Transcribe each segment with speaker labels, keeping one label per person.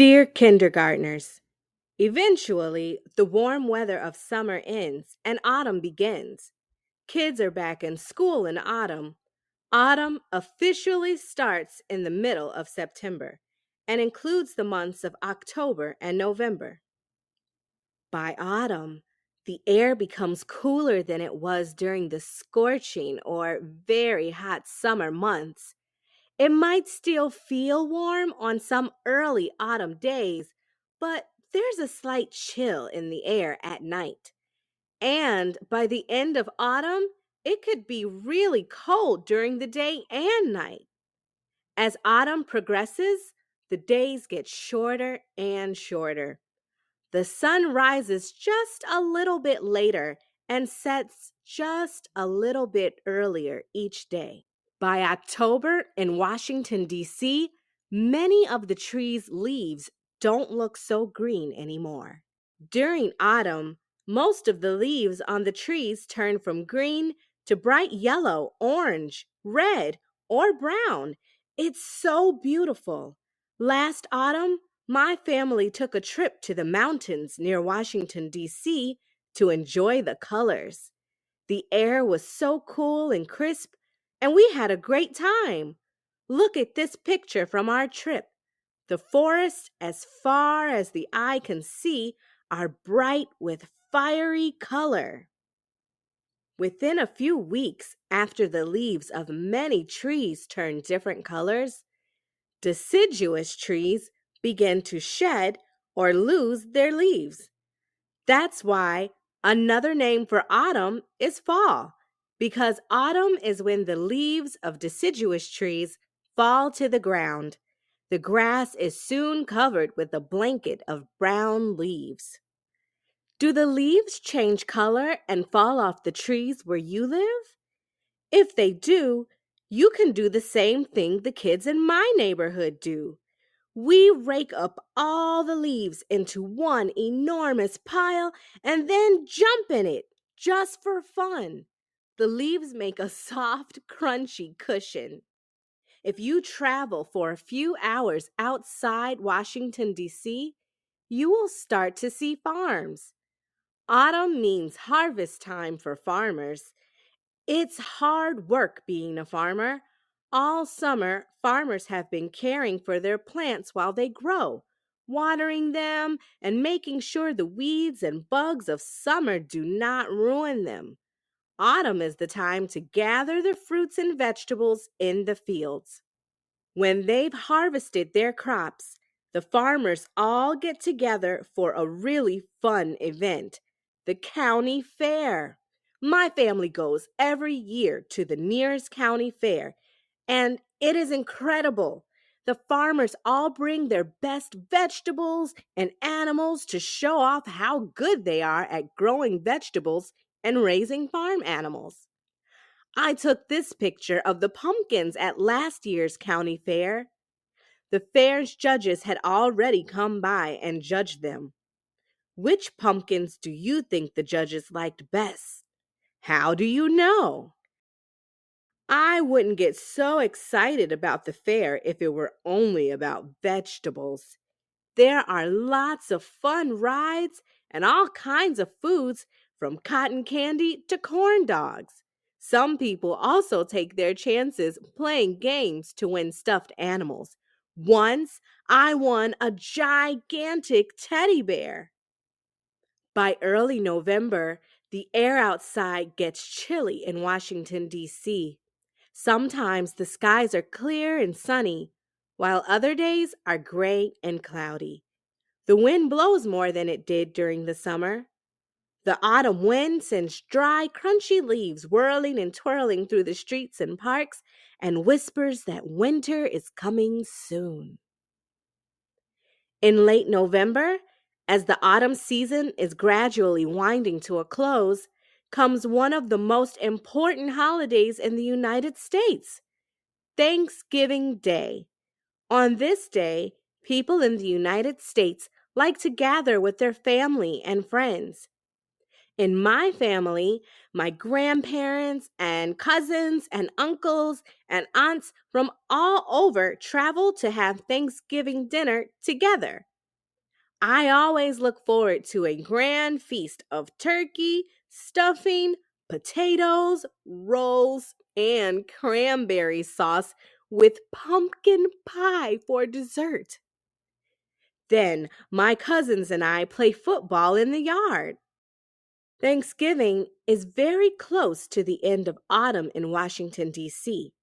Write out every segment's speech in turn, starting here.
Speaker 1: Dear kindergartners, eventually the warm weather of summer ends and autumn begins. Kids are back in school in autumn. Autumn officially starts in the middle of September and includes the months of October and November. By autumn, the air becomes cooler than it was during the scorching or very hot summer months. It might still feel warm on some early autumn days, but there's a slight chill in the air at night. And by the end of autumn, it could be really cold during the day and night. As autumn progresses, the days get shorter and shorter. The sun rises just a little bit later and sets just a little bit earlier each day. By October in Washington, D.C., many of the tree's leaves don't look so green anymore. During autumn, most of the leaves on the trees turn from green to bright yellow, orange, red, or brown. It's so beautiful. Last autumn, my family took a trip to the mountains near Washington, D.C. to enjoy the colors. The air was so cool and crisp, and we had a great time. Look at this picture from our trip. The forests, as far as the eye can see, are bright with fiery color. Within a few weeks after the leaves of many trees turn different colors, deciduous trees begin to shed or lose their leaves. That's why another name for autumn is fall, because autumn is when the leaves of deciduous trees fall to the ground. The grass is soon covered with a blanket of brown leaves. Do the leaves change color and fall off the trees where you live? If they do, you can do the same thing the kids in my neighborhood do. We rake up all the leaves into one enormous pile and then jump in it just for fun. The leaves make a soft, crunchy cushion. If you travel for a few hours outside Washington, D.C., you will start to see farms. Autumn means harvest time for farmers. It's hard work being a farmer. All summer, farmers have been caring for their plants while they grow, watering them and making sure the weeds and bugs of summer do not ruin them. Autumn is the time to gather the fruits and vegetables in the fields. When they've harvested their crops, the farmers all get together for a really fun event, the county fair. My family goes every year to the nearest county fair, and it is incredible. The farmers all bring their best vegetables and animals to show off how good they are at growing vegetables and raising farm animals. I took this picture of the pumpkins at last year's county fair. The fair's judges had already come by and judged them. Which pumpkins do you think the judges liked best? How do you know? I wouldn't get so excited about the fair if it were only about vegetables. There are lots of fun rides and all kinds of foods from cotton candy to corn dogs. Some people also take their chances playing games to win stuffed animals. Once I won a gigantic teddy bear. By early November, the air outside gets chilly in Washington, D.C. Sometimes the skies are clear and sunny, while other days are gray and cloudy. The wind blows more than it did during the summer. The autumn wind sends dry, crunchy leaves whirling and twirling through the streets and parks and whispers that winter is coming soon. In late November, as the autumn season is gradually winding to a close, comes one of the most important holidays in the United States, Thanksgiving Day. On this day, people in the United States like to gather with their family and friends. In my family, my grandparents and cousins and uncles and aunts from all over travel to have Thanksgiving dinner together. I always look forward to a grand feast of turkey, stuffing, potatoes, rolls, and cranberry sauce with pumpkin pie for dessert. Then my cousins and I play football in the yard. Thanksgiving is very close to the end of autumn in Washington, D.C.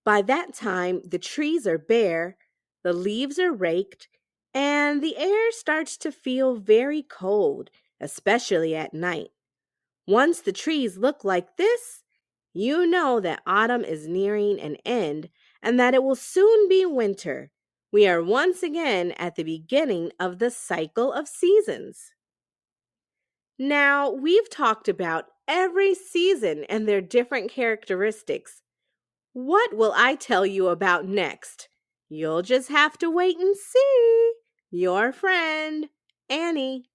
Speaker 1: By that time, the trees are bare, the leaves are raked, and the air starts to feel very cold, especially at night. Once the trees look like this, you know that autumn is nearing an end and that it will soon be winter. We are once again at the beginning of the cycle of seasons. Now, we've talked about every season and their different characteristics. What will I tell you about next? You'll just have to wait and see. Your friend, Annie.